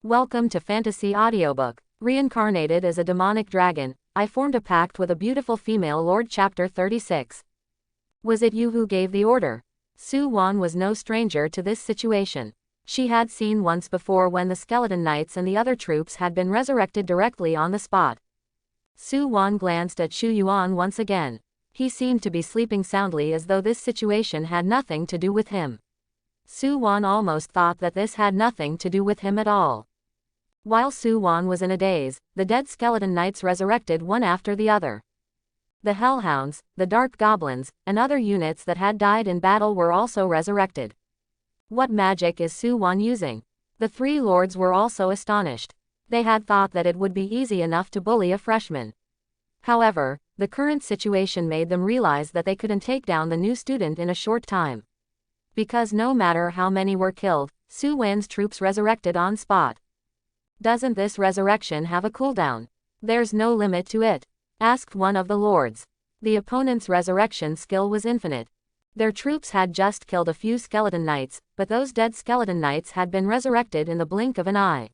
Welcome to Fantasy Audiobook. Reincarnated as a demonic dragon, I formed a pact with a beautiful female lord. Chapter 36. Was it you who gave the order? Su Wan was no stranger to this situation. She had seen once before when the skeleton knights and the other troops had been resurrected directly on the spot. Su Wan glanced at Shu Yuan once again. He seemed to be sleeping soundly as though this situation had nothing to do with him. Su Wan almost thought that this had nothing to do with him at all. While Su Wan was in a daze, the dead skeleton knights resurrected one after the other. The hellhounds, the dark goblins, and other units that had died in battle were also resurrected. What magic is Su Wan using? The three lords were also astonished. They had thought that it would be easy enough to bully a freshman. However, the current situation made them realize that they couldn't take down the new student in a short time. Because no matter how many were killed, Su Wan's troops resurrected on spot. Doesn't this resurrection have a cooldown? There's no limit to it, asked one of the lords. The opponent's resurrection skill was infinite. Their troops had just killed a few skeleton knights, but those dead skeleton knights had been resurrected in the blink of an eye.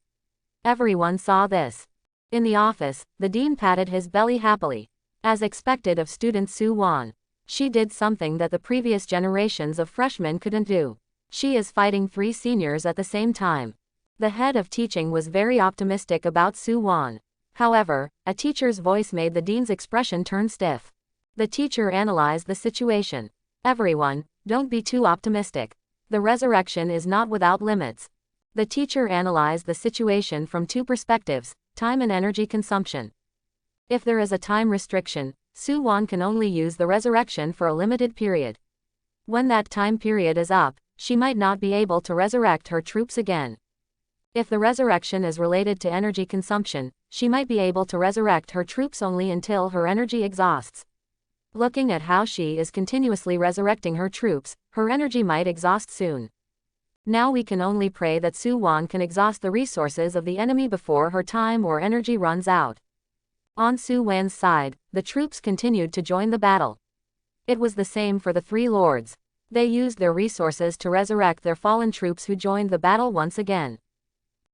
Everyone saw this. In the office, the dean patted his belly happily. As expected of student Su Wan, she did something that the previous generations of freshmen couldn't do. She is fighting three seniors at the same time. The head of teaching was very optimistic about Su Wan. However, a teacher's voice made the dean's expression turn stiff. The teacher analyzed the situation. Everyone, don't be too optimistic. The resurrection is not without limits. The teacher analyzed the situation from two perspectives, time and energy consumption. If there is a time restriction, Su Wan can only use the resurrection for a limited period. When that time period is up, she might not be able to resurrect her troops again. If the resurrection is related to energy consumption, she might be able to resurrect her troops only until her energy exhausts. Looking at how she is continuously resurrecting her troops, her energy might exhaust soon. Now we can only pray that Su Wan can exhaust the resources of the enemy before her time or energy runs out. On Su Wan's side, the troops continued to join the battle. It was the same for the three lords. They used their resources to resurrect their fallen troops who joined the battle once again.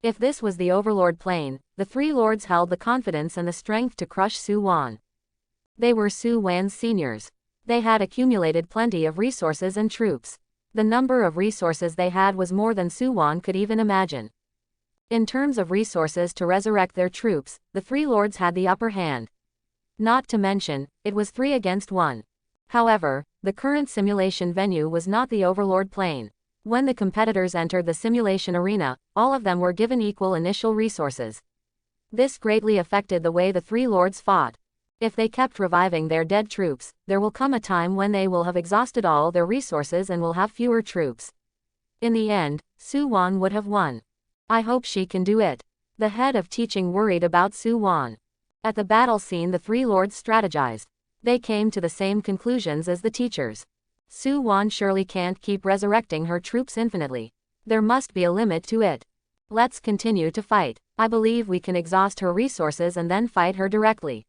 If this was the Overlord plane, the three lords held the confidence and the strength to crush Su Wan. They were Su Wan's seniors. They had accumulated plenty of resources and troops. The number of resources they had was more than Su Wan could even imagine. In terms of resources to resurrect their troops, the three lords had the upper hand. Not to mention, it was 3 against 1. However, the current simulation venue was not the Overlord plane. When the competitors entered the simulation arena, all of them were given equal initial resources. This greatly affected the way the three lords fought. If they kept reviving their dead troops, there will come a time when they will have exhausted all their resources and will have fewer troops. In the end, Su Wan would have won. I hope she can do it. The head of teaching worried about Su Wan. At the battle scene, the three lords strategized. They came to the same conclusions as the teachers. Su Wan surely can't keep resurrecting her troops infinitely. There must be a limit to it. Let's continue to fight. I believe we can exhaust her resources and then fight her directly.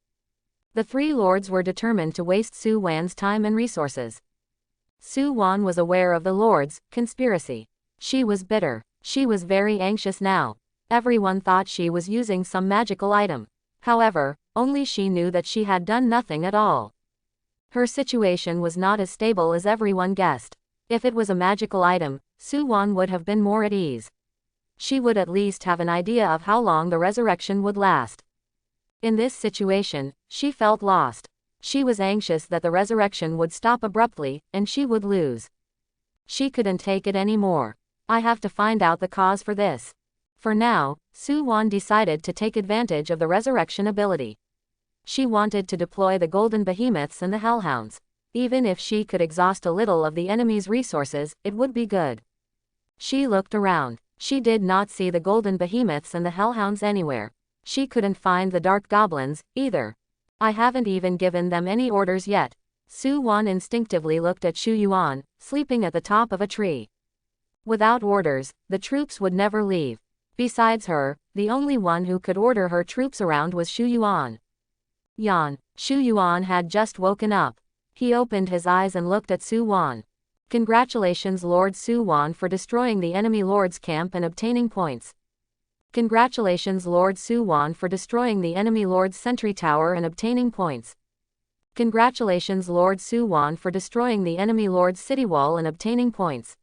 The three lords were determined to waste Su Wan's time and resources. Su Wan was aware of the lords' conspiracy. She was bitter. She was very anxious now. Everyone thought she was using some magical item. However, only she knew that she had done nothing at all. Her situation was not as stable as everyone guessed. If it was a magical item, Su Wan would have been more at ease. She would at least have an idea of how long the resurrection would last. In this situation, she felt lost. She was anxious that the resurrection would stop abruptly, and she would lose. She couldn't take it anymore. I have to find out the cause for this. For now, Su Wan decided to take advantage of the resurrection ability. She wanted to deploy the golden behemoths and the hellhounds. Even if she could exhaust a little of the enemy's resources, it would be good. She looked around. She did not see the golden behemoths and the hellhounds anywhere. She couldn't find the dark goblins, either. I haven't even given them any orders yet. Su Wan instinctively looked at Shu Yuan, sleeping at the top of a tree. Without orders, the troops would never leave. Besides her, the only one who could order her troops around was Shu Yuan. Shu Yuan had just woken up. He opened his eyes and looked at Su Wan. Congratulations Lord Su Wan for destroying the enemy lord's camp and obtaining points. Congratulations Lord Su Wan for destroying the enemy Lord's sentry tower and obtaining points. Congratulations Lord Su Wan for destroying the enemy Lord's city wall and obtaining points.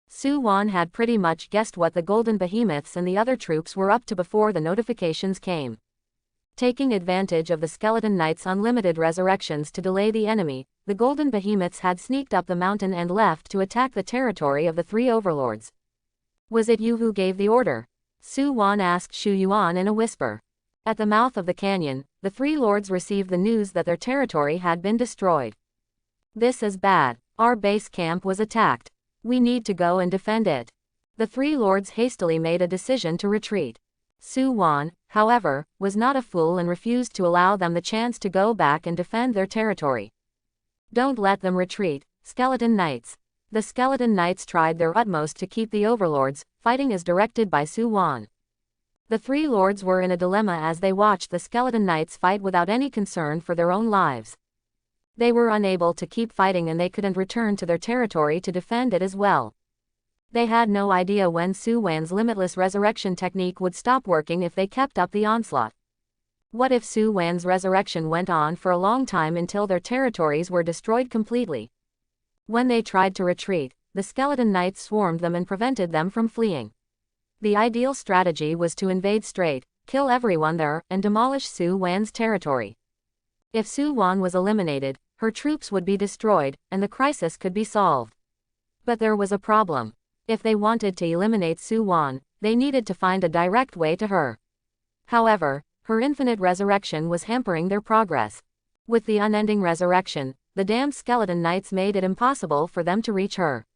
Su Wan had pretty much guessed what the golden behemoths and the other troops were up to before the notifications came. Taking advantage of the skeleton knights' unlimited resurrections to delay the enemy, the golden behemoths had sneaked up the mountain and left to attack the territory of the three overlords. Was it you who gave the order? Su Wan asked Shu Yuan in a whisper. At the mouth of the canyon, the three lords received the news that their territory had been destroyed. This is bad. Our base camp was attacked. We need to go and defend it. The three lords hastily made a decision to retreat. Su Wan, however, was not a fool and refused to allow them the chance to go back and defend their territory. Don't let them retreat, skeleton knights. The skeleton knights tried their utmost to keep the overlords, fighting as directed by Su Wan. The three lords were in a dilemma as they watched the skeleton knights fight without any concern for their own lives. They were unable to keep fighting and they couldn't return to their territory to defend it as well. They had no idea when Su Wan's limitless resurrection technique would stop working if they kept up the onslaught. What if Su Wan's resurrection went on for a long time until their territories were destroyed completely? When they tried to retreat, the skeleton knights swarmed them and prevented them from fleeing. The ideal strategy was to invade straight, kill everyone there, and demolish Su Wan's territory. If Su Wan was eliminated, her troops would be destroyed, and the crisis could be solved. But there was a problem. If they wanted to eliminate Su Wan, they needed to find a direct way to her. However, her infinite resurrection was hampering their progress. With the unending resurrection, the damned skeleton knights made it impossible for them to reach her.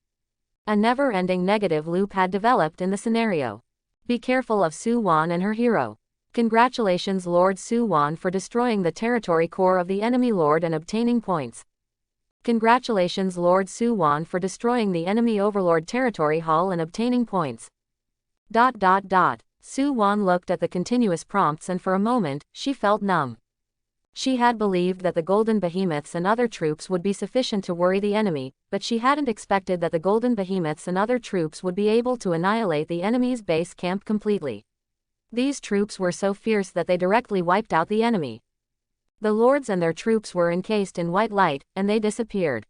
A never-ending negative loop had developed in the scenario. Be careful of Su Wan and her hero. Congratulations Lord Su Wan for destroying the territory core of the enemy lord and obtaining points. Congratulations Lord Su Wan for destroying the enemy overlord territory hall and obtaining points. Su Wan looked at the continuous prompts and for a moment, she felt numb. She had believed that the golden behemoths and other troops would be sufficient to worry the enemy, but she hadn't expected that the golden behemoths and other troops would be able to annihilate the enemy's base camp completely. These troops were so fierce that they directly wiped out the enemy. The lords and their troops were encased in white light, and they disappeared.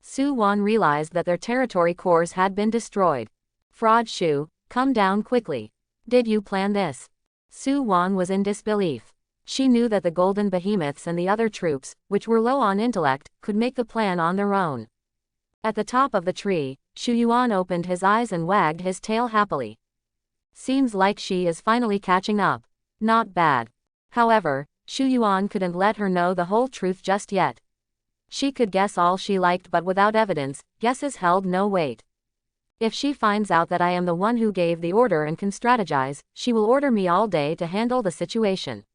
Su Wan realized that their territory cores had been destroyed. Fraud Shu, come down quickly. Did you plan this? Su Wan was in disbelief. She knew that the golden behemoths and the other troops, which were low on intellect, could make the plan on their own. At the top of the tree, Shu Yuan opened his eyes and wagged his tail happily. Seems like she is finally catching up. Not bad. However, Shu Yuan couldn't let her know the whole truth just yet. She could guess all she liked but without evidence, guesses held no weight. If she finds out that I am the one who gave the order and can strategize, she will order me all day to handle the situation.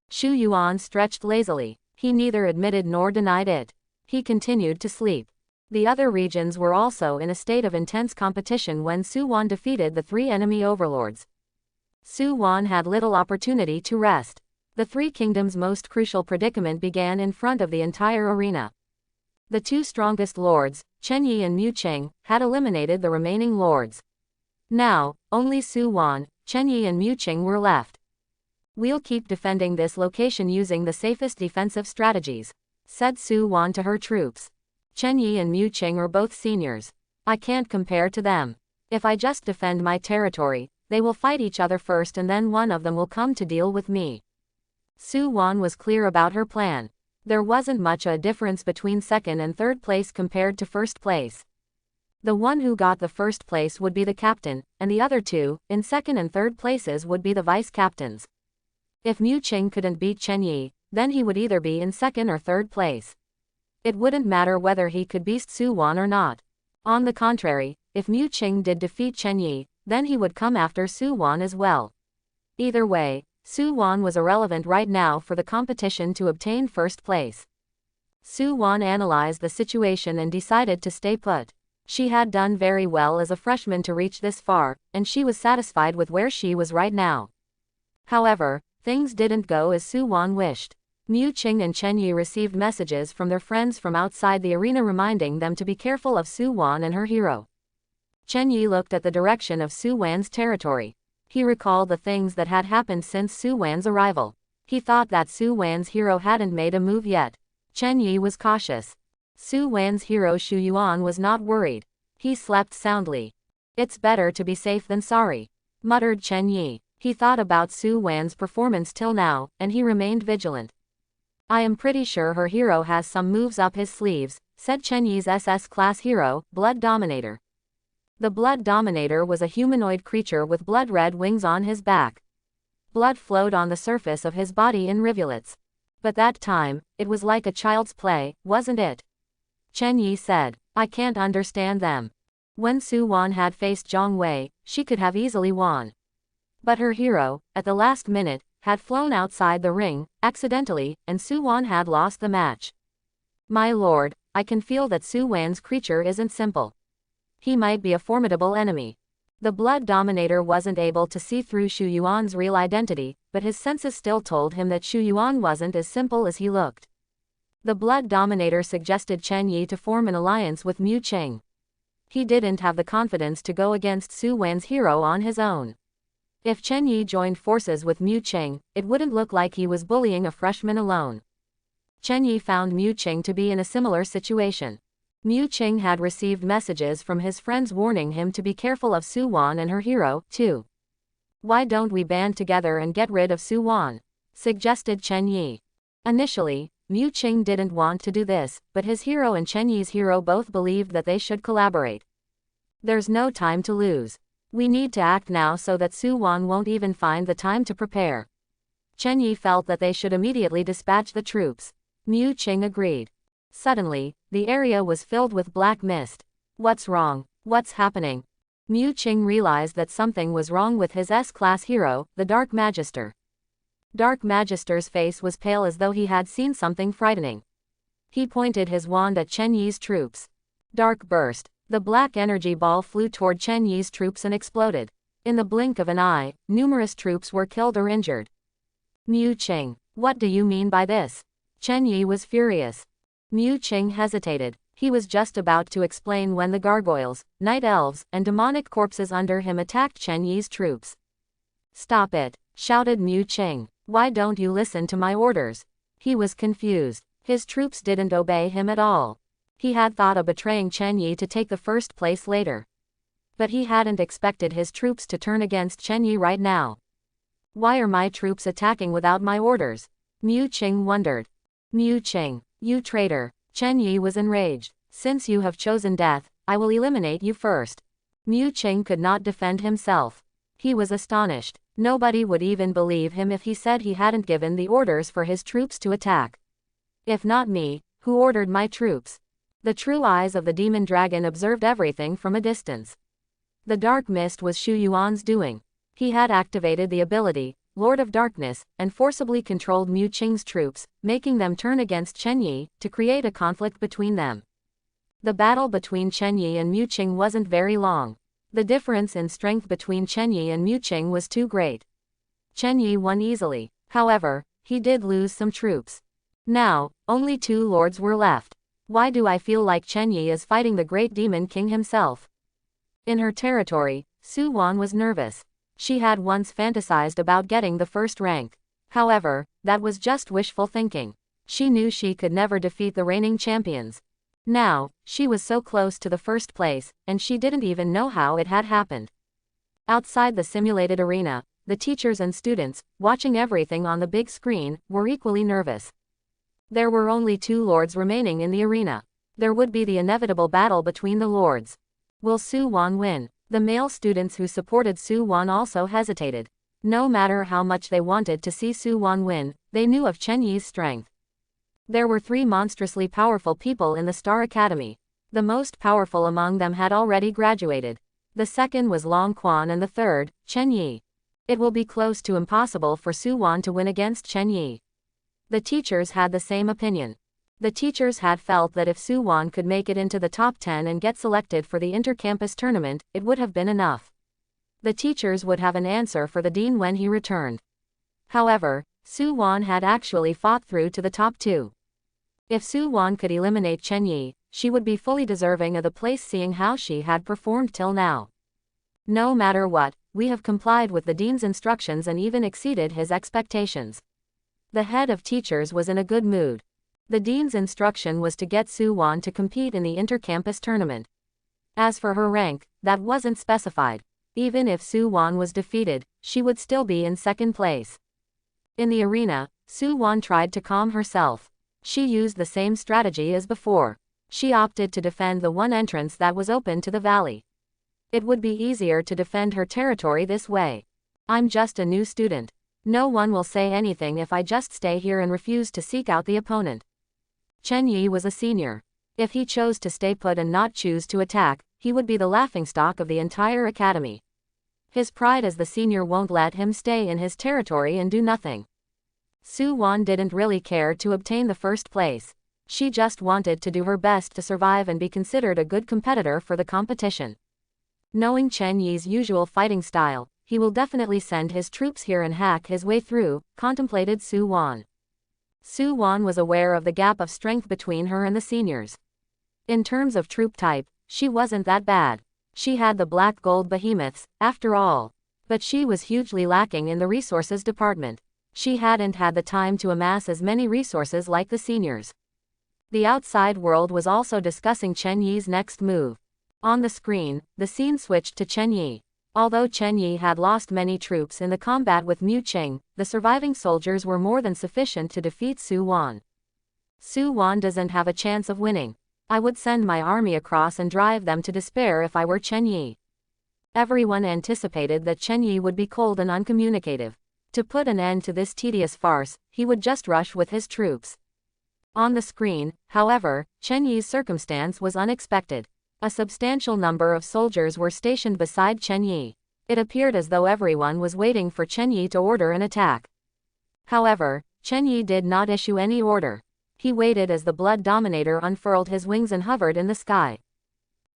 Shu Yuan stretched lazily. He neither admitted nor denied it. He continued to sleep. The other regions were also in a state of intense competition when Su Wan defeated the three enemy overlords. Su Wan had little opportunity to rest. The three kingdoms' most crucial predicament began in front of the entire arena. The two strongest lords, Chen Yi and Mu Qing, had eliminated the remaining lords. Now, only Su Wan, Chen Yi and Mu Qing were left. We'll keep defending this location using the safest defensive strategies, said Su Wan to her troops. Chen Yi and Mu Qing are both seniors. I can't compare to them. If I just defend my territory, they will fight each other first and then one of them will come to deal with me. Su Wan was clear about her plan. There wasn't much a difference between second and third place compared to first place. The one who got the first place would be the captain, and the other two, in second and third places, would be the vice captains. If Mu Qing couldn't beat Chen Yi, then he would either be in second or third place. It wouldn't matter whether he could beat Su Wan or not. On the contrary, if Mu Qing did defeat Chen Yi, then he would come after Su Wan as well. Either way, Su Wan was irrelevant right now for the competition to obtain first place. Su Wan analyzed the situation and decided to stay put. She had done very well as a freshman to reach this far, and she was satisfied with where she was right now. However, things didn't go as Su Wan wished. Mu Qing and Chen Yi received messages from their friends from outside the arena reminding them to be careful of Su Wan and her hero. Chen Yi looked at the direction of Su Wan's territory. He recalled the things that had happened since Su Wan's arrival. He thought that Su Wan's hero hadn't made a move yet. Chen Yi was cautious. Su Wan's hero Xu Yuan was not worried. He slept soundly. It's better to be safe than sorry, muttered Chen Yi. He thought about Su Wan's performance till now, and he remained vigilant. I am pretty sure her hero has some moves up his sleeves, said Chen Yi's SS-class hero, Blood Dominator. The Blood Dominator was a humanoid creature with blood-red wings on his back. Blood flowed on the surface of his body in rivulets. But that time, it was like a child's play, wasn't it? Chen Yi said, I can't understand them. When Su Wan had faced Zhang Wei, she could have easily won. But her hero, at the last minute, had flown outside the ring, accidentally, and Su Wan had lost the match. My lord, I can feel that Su Wan's creature isn't simple. He might be a formidable enemy. The Blood Dominator wasn't able to see through Xu Yuan's real identity, but his senses still told him that Xu Yuan wasn't as simple as he looked. The Blood Dominator suggested Chen Yi to form an alliance with Mu Qing. He didn't have the confidence to go against Su Wan's hero on his own. If Chen Yi joined forces with Mu Qing, it wouldn't look like he was bullying a freshman alone. Chen Yi found Mu Qing to be in a similar situation. Mu Qing had received messages from his friends warning him to be careful of Su Wan and her hero, too. Why don't we band together and get rid of Su Wan? Suggested Chen Yi. Initially, Mu Qing didn't want to do this, but his hero and Chen Yi's hero both believed that they should collaborate. There's no time to lose. We need to act now so that Su Wan won't even find the time to prepare. Chen Yi felt that they should immediately dispatch the troops. Mu Qing agreed. Suddenly, the area was filled with black mist. What's wrong? What's happening? Mu Qing realized that something was wrong with his S-class hero, the Dark Magister. Dark Magister's face was pale as though he had seen something frightening. He pointed his wand at Chen Yi's troops. Dark burst. The black energy ball flew toward Chen Yi's troops and exploded. In the blink of an eye, numerous troops were killed or injured. Mu Qing, what do you mean by this? Chen Yi was furious. Mu Qing hesitated. He was just about to explain when the gargoyles, night elves, and demonic corpses under him attacked Chen Yi's troops. Stop it, shouted Mu Qing. Why don't you listen to my orders? He was confused. His troops didn't obey him at all. He had thought of betraying Chen Yi to take the first place later. But he hadn't expected his troops to turn against Chen Yi right now. Why are my troops attacking without my orders? Mu Qing wondered. Mu Qing, you traitor. Chen Yi was enraged. Since you have chosen death, I will eliminate you first. Mu Qing could not defend himself. He was astonished. Nobody would even believe him if he said he hadn't given the orders for his troops to attack. If not me, who ordered my troops? The true eyes of the demon dragon observed everything from a distance. The dark mist was Xu Yuan's doing. He had activated the ability, Lord of Darkness, and forcibly controlled Mu Qing's troops, making them turn against Chen Yi, to create a conflict between them. The battle between Chen Yi and Mu Qing wasn't very long. The difference in strength between Chen Yi and Mu Qing was too great. Chen Yi won easily. However, he did lose some troops. Now, only 2 lords were left. Why do I feel like Chen Yi is fighting the great demon king himself? In her territory, Su Wan was nervous. She had once fantasized about getting the first rank. However, that was just wishful thinking. She knew she could never defeat the reigning champions. Now, she was so close to the first place, and she didn't even know how it had happened. Outside the simulated arena, the teachers and students, watching everything on the big screen, were equally nervous. There were only 2 lords remaining in the arena. There would be the inevitable battle between the lords. Will Su Wan win? The male students who supported Su Wan also hesitated. No matter how much they wanted to see Su Wan win, they knew of Chen Yi's strength. There were 3 monstrously powerful people in the Star Academy. The most powerful among them had already graduated. The second was Long Quan and the third, Chen Yi. It will be close to impossible for Su Wan to win against Chen Yi. The teachers had the same opinion. The teachers had felt that if Su Wan could make it into the top 10 and get selected for the inter-campus tournament, it would have been enough. The teachers would have an answer for the dean when he returned. However, Su Wan had actually fought through to the top 2. If Su Wan could eliminate Chen Yi, she would be fully deserving of the place seeing how she had performed till now. No matter what, we have complied with the dean's instructions and even exceeded his expectations. The head of teachers was in a good mood. The dean's instruction was to get Su Wan to compete in the inter-campus tournament. As for her rank, that wasn't specified. Even if Su Wan was defeated, she would still be in second place. In the arena, Su Wan tried to calm herself. She used the same strategy as before. She opted to defend the one entrance that was open to the valley. It would be easier to defend her territory this way. I'm just a new student. No one will say anything if I just stay here and refuse to seek out the opponent. Chen Yi was a senior. If he chose to stay put and not choose to attack, he would be the laughingstock of the entire academy. His pride as the senior won't let him stay in his territory and do nothing. Su Wan didn't really care to obtain the first place. She just wanted to do her best to survive and be considered a good competitor for the competition. Knowing Chen Yi's usual fighting style, he will definitely send his troops here and hack his way through, contemplated Su Wan. Su Wan was aware of the gap of strength between her and the seniors. In terms of troop type, she wasn't that bad. She had the black gold behemoths, after all. But she was hugely lacking in the resources department. She hadn't had the time to amass as many resources like the seniors. The outside world was also discussing Chen Yi's next move. On the screen, the scene switched to Chen Yi. Although Chen Yi had lost many troops in the combat with Mu Qing, the surviving soldiers were more than sufficient to defeat Su Wan. Su Wan doesn't have a chance of winning. I would send my army across and drive them to despair if I were Chen Yi. Everyone anticipated that Chen Yi would be cold and uncommunicative. To put an end to this tedious farce, he would just rush with his troops. On the screen, however, Chen Yi's circumstance was unexpected. A substantial number of soldiers were stationed beside Chen Yi. It appeared as though everyone was waiting for Chen Yi to order an attack. However, Chen Yi did not issue any order. He waited as the Blood Dominator unfurled his wings and hovered in the sky.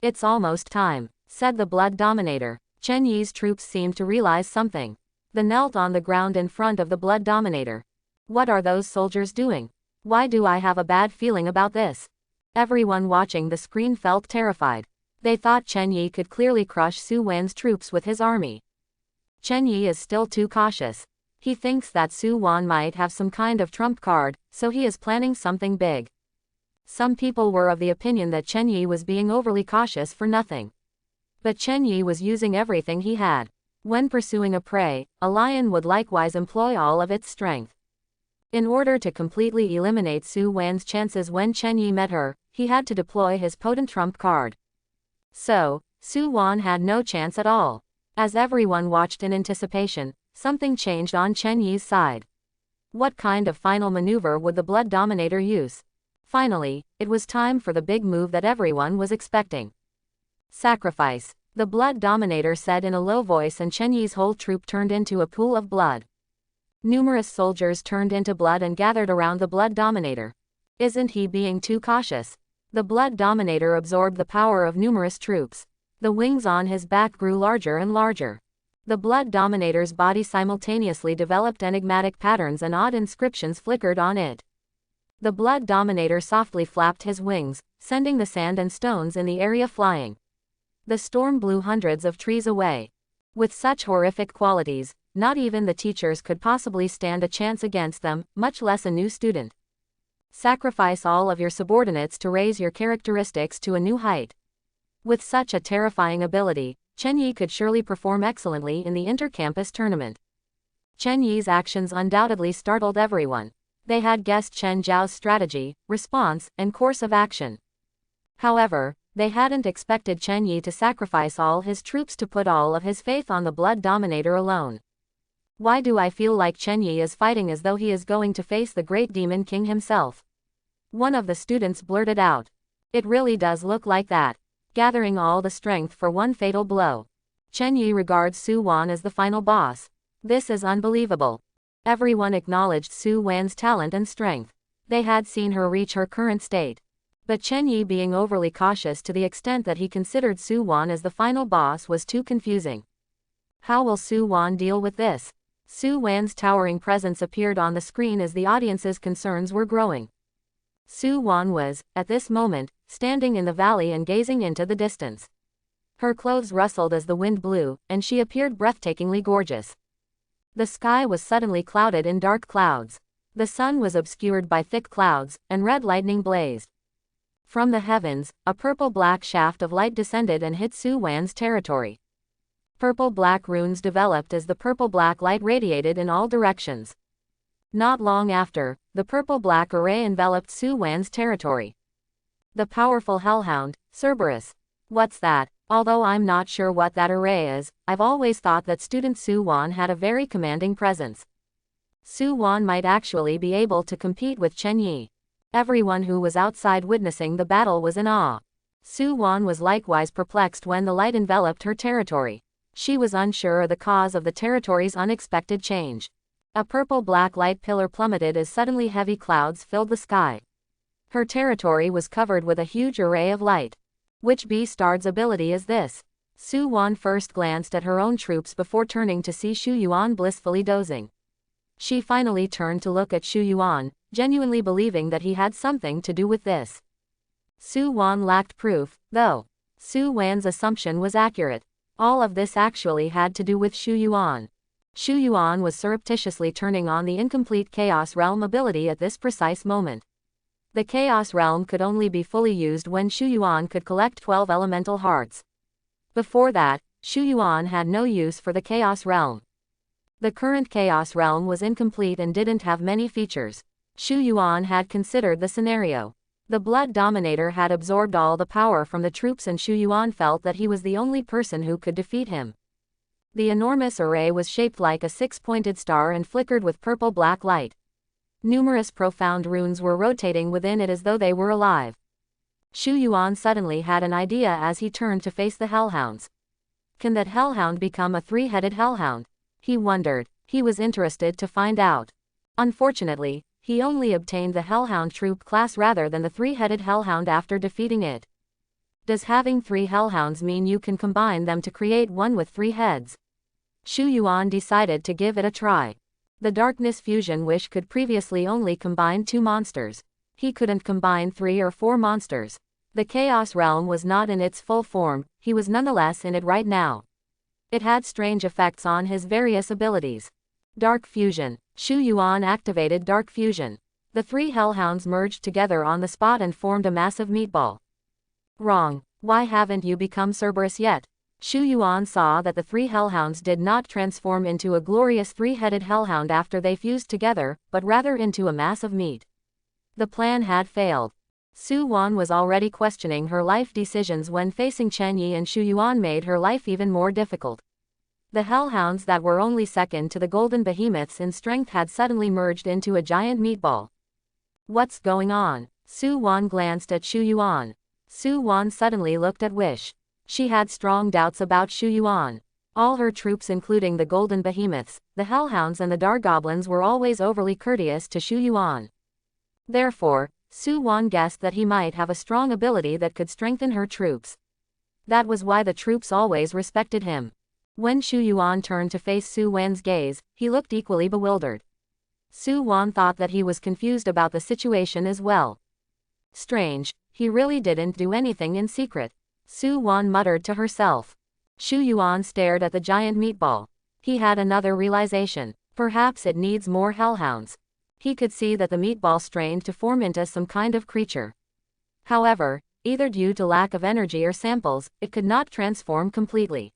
"It's almost time," said the Blood Dominator. Chen Yi's troops seemed to realize something. They knelt on the ground in front of the Blood Dominator. "What are those soldiers doing? Why do I have a bad feeling about this?" Everyone watching the screen felt terrified. They thought Chen Yi could clearly crush Su Wan's troops with his army. Chen Yi is still too cautious. He thinks that Su Wan might have some kind of trump card, so he is planning something big. Some people were of the opinion that Chen Yi was being overly cautious for nothing. But Chen Yi was using everything he had. When pursuing a prey, a lion would likewise employ all of its strength. In order to completely eliminate Su Wan's chances when Chen Yi met her, he had to deploy his potent trump card. So, Su Wan had no chance at all. As everyone watched in anticipation, something changed on Chen Yi's side. What kind of final maneuver would the Blood Dominator use? Finally, it was time for the big move that everyone was expecting. "Sacrifice," the Blood Dominator said in a low voice, and Chen Yi's whole troop turned into a pool of blood. Numerous soldiers turned into blood and gathered around the Blood Dominator. Isn't he being too cautious? The Blood Dominator absorbed the power of numerous troops. The wings on his back grew larger and larger. The Blood Dominator's body simultaneously developed enigmatic patterns and odd inscriptions flickered on it. The Blood Dominator softly flapped his wings, sending the sand and stones in the area flying. The storm blew hundreds of trees away. With such horrific qualities, not even the teachers could possibly stand a chance against them, much less a new student. Sacrifice all of your subordinates to raise your characteristics to a new height. With such a terrifying ability, Chen Yi could surely perform excellently in the inter-campus tournament. Chen Yi's actions undoubtedly startled everyone. They had guessed Chen Zhao's strategy, response, and course of action. However, they hadn't expected Chen Yi to sacrifice all his troops to put all of his faith on the Blood Dominator alone. "Why do I feel like Chen Yi is fighting as though he is going to face the great demon king himself?" One of the students blurted out. "It really does look like that. Gathering all the strength for one fatal blow. Chen Yi regards Su Wan as the final boss. This is unbelievable." Everyone acknowledged Su Wan's talent and strength. They had seen her reach her current state. But Chen Yi being overly cautious to the extent that he considered Su Wan as the final boss was too confusing. How will Su Wan deal with this? Su Wan's towering presence appeared on the screen as the audience's concerns were growing. Su Wan was, at this moment, standing in the valley and gazing into the distance. Her clothes rustled as the wind blew, and she appeared breathtakingly gorgeous. The sky was suddenly clouded in dark clouds. The sun was obscured by thick clouds, and red lightning blazed. From the heavens, a purple-black shaft of light descended and hit Su Wan's territory. Purple-black runes developed as the purple-black light radiated in all directions. Not long after, the purple-black array enveloped Su Wan's territory. The powerful hellhound, Cerberus. What's that? Although I'm not sure what that array is, I've always thought that student Su Wan had a very commanding presence. Su Wan might actually be able to compete with Chen Yi. Everyone who was outside witnessing the battle was in awe. Su Wan was likewise perplexed when the light enveloped her territory. She was unsure of the cause of the territory's unexpected change. A purple-black light pillar plummeted as suddenly heavy clouds filled the sky. Her territory was covered with a huge array of light. Which Beastard's ability is this? Su Wan first glanced at her own troops before turning to see Shu Yuan blissfully dozing. She finally turned to look at Shu Yuan, genuinely believing that he had something to do with this. Su Wan lacked proof, though. Su Wan's assumption was accurate. All of this actually had to do with Shu Yuan. Shu Yuan was surreptitiously turning on the incomplete Chaos Realm ability at this precise moment. The Chaos Realm could only be fully used when Shu Yuan could collect 12 elemental hearts. Before that, Shu Yuan had no use for the Chaos Realm. The current Chaos Realm was incomplete and didn't have many features. Shu Yuan had considered the scenario. The Blood Dominator had absorbed all the power from the troops and Shu Yuan felt that he was the only person who could defeat him. The enormous array was shaped like a six-pointed star and flickered with purple-black light. Numerous profound runes were rotating within it as though they were alive. Shu Yuan suddenly had an idea as he turned to face the hellhounds. Can that hellhound become a three-headed hellhound? He wondered. He was interested to find out. Unfortunately, he only obtained the hellhound troop class rather than the three-headed hellhound after defeating it. Does having 3 hellhounds mean you can combine them to create one with 3 heads? Shu Yuan decided to give it a try. The Darkness Fusion Wish could previously only combine 2 monsters. He couldn't combine 3 or 4 monsters. The Chaos Realm was not in its full form, he was nonetheless in it right now. It had strange effects on his various abilities. Dark Fusion. Shu Yuan activated Dark Fusion. The 3 hellhounds merged together on the spot and formed a massive meatball. Wrong. Why haven't you become Cerberus yet? Shu Yuan saw that the 3 hellhounds did not transform into a glorious 3-headed hellhound after they fused together, but rather into a mass of meat. The plan had failed. Su Wan was already questioning her life decisions when facing Chen Yi, and Shu Yuan made her life even more difficult. The hellhounds that were only second to the golden behemoths in strength had suddenly merged into a giant meatball. What's going on? Su Wan glanced at Shu Yuan. Su Wan suddenly looked at Wish. She had strong doubts about Shu Yuan. All her troops, including the golden behemoths, the hellhounds and the dark goblins, were always overly courteous to Shu Yuan. Therefore, Su Wan guessed that he might have a strong ability that could strengthen her troops. That was why the troops always respected him. When Shu Yuan turned to face Su Wan's gaze, he looked equally bewildered. Su Wan thought that he was confused about the situation as well. Strange, he really didn't do anything in secret. Su Wan muttered to herself. Shu Yuan stared at the giant meatball. He had another realization. Perhaps it needs more hellhounds. He could see that the meatball strained to form into some kind of creature. However, either due to lack of energy or samples, it could not transform completely.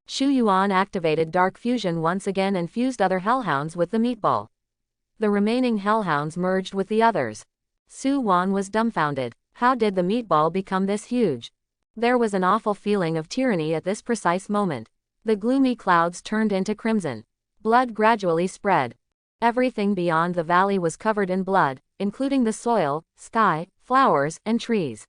Shu Yuan activated Dark Fusion once again and fused other hellhounds with the meatball. The remaining hellhounds merged with the others. Su Wan was dumbfounded. How did the meatball become this huge? There was an awful feeling of tyranny at this precise moment. The gloomy clouds turned into crimson. Blood gradually spread. Everything beyond the valley was covered in blood, including the soil, sky, flowers, and trees.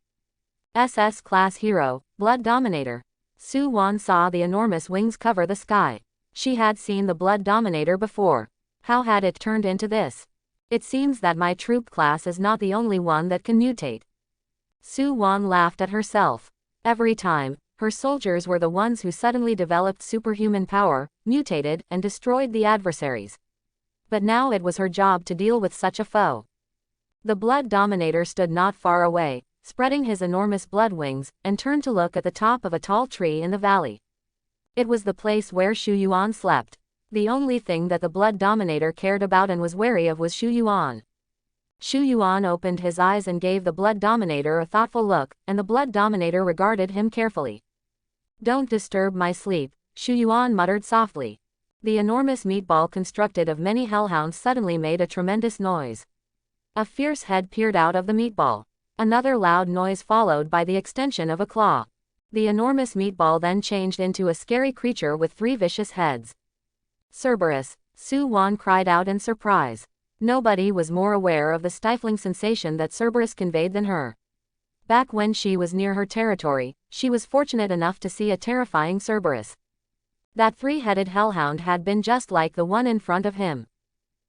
SS-class hero, Blood Dominator. Su Wan saw the enormous wings cover the sky. She had seen the Blood Dominator before. How had it turned into this? It seems that my troop class is not the only one that can mutate. Su Wan laughed at herself. Every time, her soldiers were the ones who suddenly developed superhuman power, mutated, and destroyed the adversaries. But now it was her job to deal with such a foe. The Blood Dominator stood not far away, spreading his enormous blood wings, and turned to look at the top of a tall tree in the valley. It was the place where Shu Yuan slept. The only thing that the Blood Dominator cared about and was wary of was Shu Yuan. Shu Yuan opened his eyes and gave the Blood Dominator a thoughtful look, and the Blood Dominator regarded him carefully. "Don't disturb my sleep," Shu Yuan muttered softly. The enormous meatball constructed of many hellhounds suddenly made a tremendous noise. A fierce head peered out of the meatball. Another loud noise followed by the extension of a claw. The enormous meatball then changed into a scary creature with 3 vicious heads. "Cerberus!" Su Wan cried out in surprise. Nobody was more aware of the stifling sensation that Cerberus conveyed than her. Back when she was near her territory, she was fortunate enough to see a terrifying Cerberus. That 3-headed hellhound had been just like the one in front of him.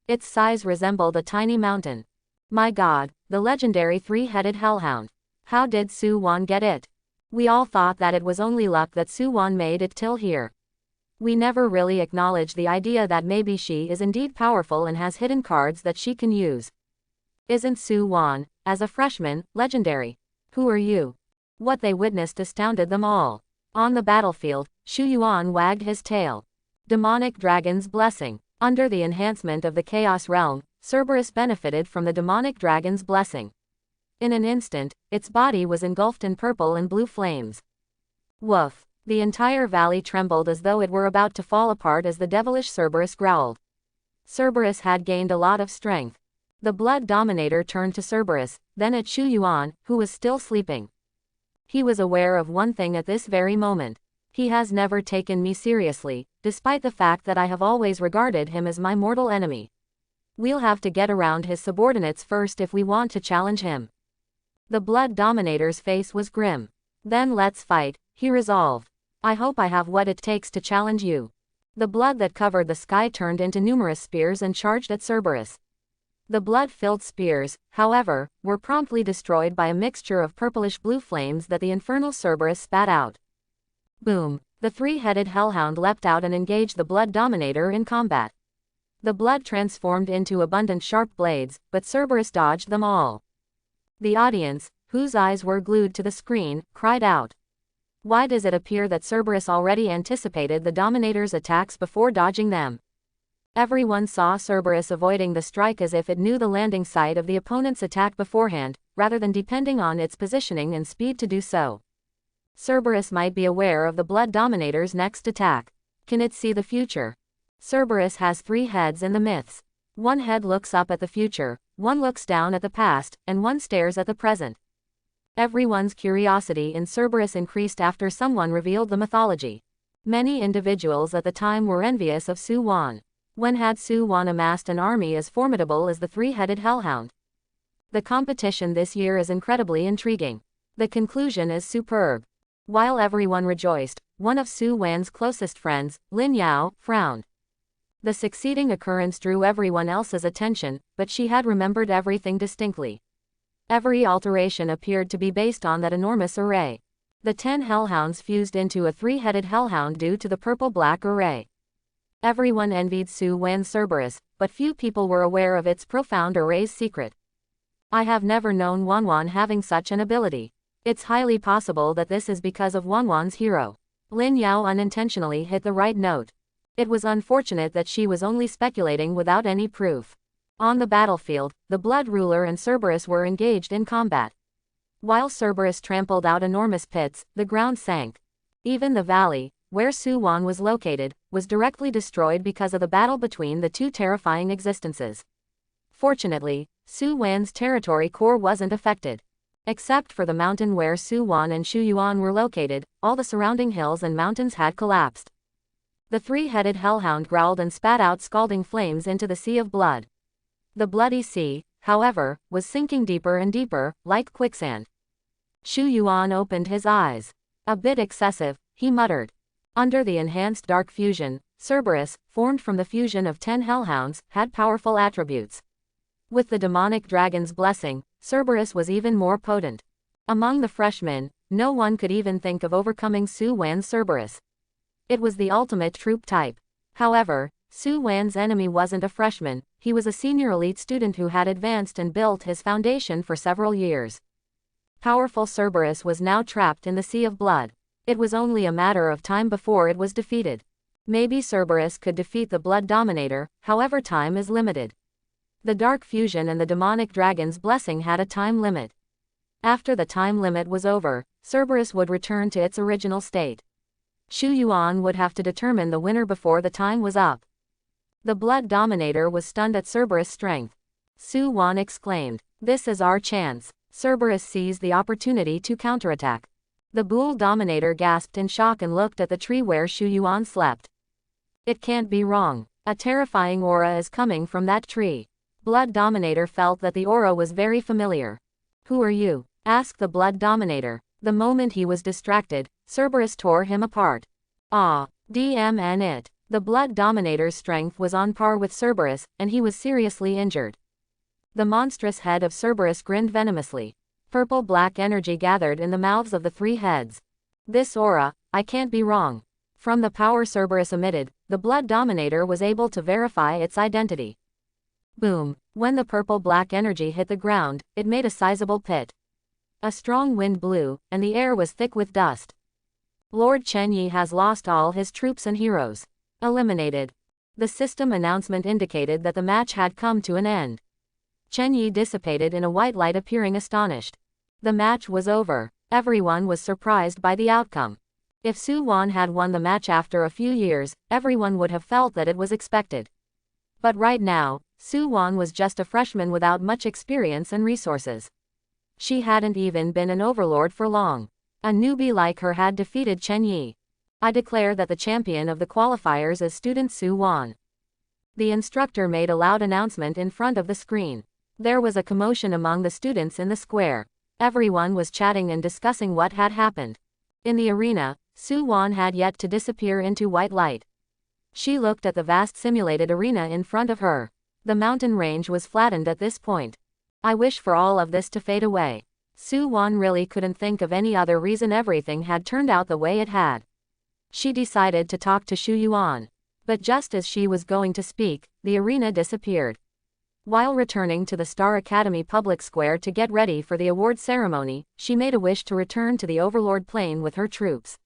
Its size resembled a tiny mountain. My God, the legendary 3-headed hellhound. How did Su Wan get it? We all thought that it was only luck that Su Wan made it till here. We never really acknowledged the idea that maybe she is indeed powerful and has hidden cards that she can use. Isn't Su Wan, as a freshman, legendary? Who are you? What they witnessed astounded them all. On the battlefield, Shu Yuan wagged his tail. Demonic Dragon's Blessing. Under the enhancement of the Chaos Realm, Cerberus benefited from the Demonic Dragon's Blessing. In an instant, its body was engulfed in purple and blue flames. Woof! The entire valley trembled as though it were about to fall apart as the devilish Cerberus growled. Cerberus had gained a lot of strength. The Blood Dominator turned to Cerberus, then at Shu Yuan, who was still sleeping. He was aware of one thing at this very moment. He has never taken me seriously, despite the fact that I have always regarded him as my mortal enemy. We'll have to get around his subordinates first if we want to challenge him. The Blood Dominator's face was grim. Then let's fight, he resolved. I hope I have what it takes to challenge you. The blood that covered the sky turned into numerous spears and charged at Cerberus. The blood-filled spears, however, were promptly destroyed by a mixture of purplish-blue flames that the infernal Cerberus spat out. Boom! The 3-headed hellhound leapt out and engaged the Blood Dominator in combat. The blood transformed into abundant sharp blades, but Cerberus dodged them all. The audience, whose eyes were glued to the screen, cried out. Why does it appear that Cerberus already anticipated the Dominator's attacks before dodging them? Everyone saw Cerberus avoiding the strike as if it knew the landing site of the opponent's attack beforehand, rather than depending on its positioning and speed to do so. Cerberus might be aware of the Blood Dominator's next attack. Can it see the future? Cerberus has 3 heads in the myths. One head looks up at the future, one looks down at the past, and one stares at the present. Everyone's curiosity in Cerberus increased after someone revealed the mythology. Many individuals at the time were envious of Su Wan. When had Su Wan amassed an army as formidable as the 3-headed hellhound? The competition this year is incredibly intriguing. The conclusion is superb. While everyone rejoiced, one of Su Wan's closest friends, Lin Yao, frowned. The succeeding occurrence drew everyone else's attention, but she had remembered everything distinctly. Every alteration appeared to be based on that enormous array. The 10 hellhounds fused into a 3-headed hellhound due to the purple-black array. Everyone envied Su Wan's Cerberus, but few people were aware of its profound array's secret. I have never known Wanwan having such an ability. It's highly possible that this is because of Wanwan's hero. Lin Yao unintentionally hit the right note. It was unfortunate that she was only speculating without any proof. On the battlefield, the Blood Ruler and Cerberus were engaged in combat. While Cerberus trampled out enormous pits, the ground sank. Even the valley, where Su Wan was located, was directly destroyed because of the battle between the 2 terrifying existences. Fortunately, Su Wan's territory core wasn't affected. Except for the mountain where Su Wan and Shu Yuan were located, all the surrounding hills and mountains had collapsed. The 3-headed hellhound growled and spat out scalding flames into the sea of blood. The bloody sea, however, was sinking deeper and deeper, like quicksand. Shu Yuan opened his eyes. A bit excessive, he muttered. Under the enhanced dark fusion, Cerberus, formed from the fusion of 10 hellhounds, had powerful attributes. With the demonic dragon's blessing, Cerberus was even more potent. Among the freshmen, no one could even think of overcoming Su Wan's Cerberus. It was the ultimate troop type. However, Su Wan's enemy wasn't a freshman, he was a senior elite student who had advanced and built his foundation for several years. Powerful Cerberus was now trapped in the sea of blood. It was only a matter of time before it was defeated. Maybe Cerberus could defeat the Blood Dominator, however time is limited. The Dark Fusion and the Demonic Dragon's Blessing had a time limit. After the time limit was over, Cerberus would return to its original state. Xu Yuan would have to determine the winner before the time was up. The Blood Dominator was stunned at Cerberus' strength. Su Wan exclaimed, "This is our chance." Cerberus seized the opportunity to counterattack. The Bull Dominator gasped in shock and looked at the tree where Xu Yuan slept. It can't be wrong. A terrifying aura is coming from that tree. Blood Dominator felt that the aura was very familiar. "Who are you?" asked the Blood Dominator. The moment he was distracted, Cerberus tore him apart. DMN it. The Blood Dominator's strength was on par with Cerberus, and he was seriously injured. The monstrous head of Cerberus grinned venomously. Purple-black energy gathered in the mouths of the three heads. "This aura, I can't be wrong." From the power Cerberus emitted, the Blood Dominator was able to verify its identity. Boom! When the purple-black energy hit the ground, it made a sizable pit. A strong wind blew, and the air was thick with dust. Lord Chen Yi has lost all his troops and heroes. Eliminated. The system announcement indicated that the match had come to an end. Chen Yi dissipated in a white light, appearing astonished. The match was over. Everyone was surprised by the outcome. If Su Wan had won the match after a few years, everyone would have felt that it was expected. But right now, Su Wan was just a freshman without much experience and resources. She hadn't even been an overlord for long. A newbie like her had defeated Chen Yi. "I declare that the champion of the qualifiers is student Su Wan." The instructor made a loud announcement in front of the screen. There was a commotion among the students in the square. Everyone was chatting and discussing what had happened. In the arena, Su Wan had yet to disappear into white light. She looked at the vast simulated arena in front of her. The mountain range was flattened at this point. "I wish for all of this to fade away." Su Wan really couldn't think of any other reason. Everything had turned out the way it had. She decided to talk to Xu Yuan. But just as she was going to speak, the arena disappeared. While returning to the Star Academy public square to get ready for the award ceremony, she made a wish to return to the Overlord Plane with her troops.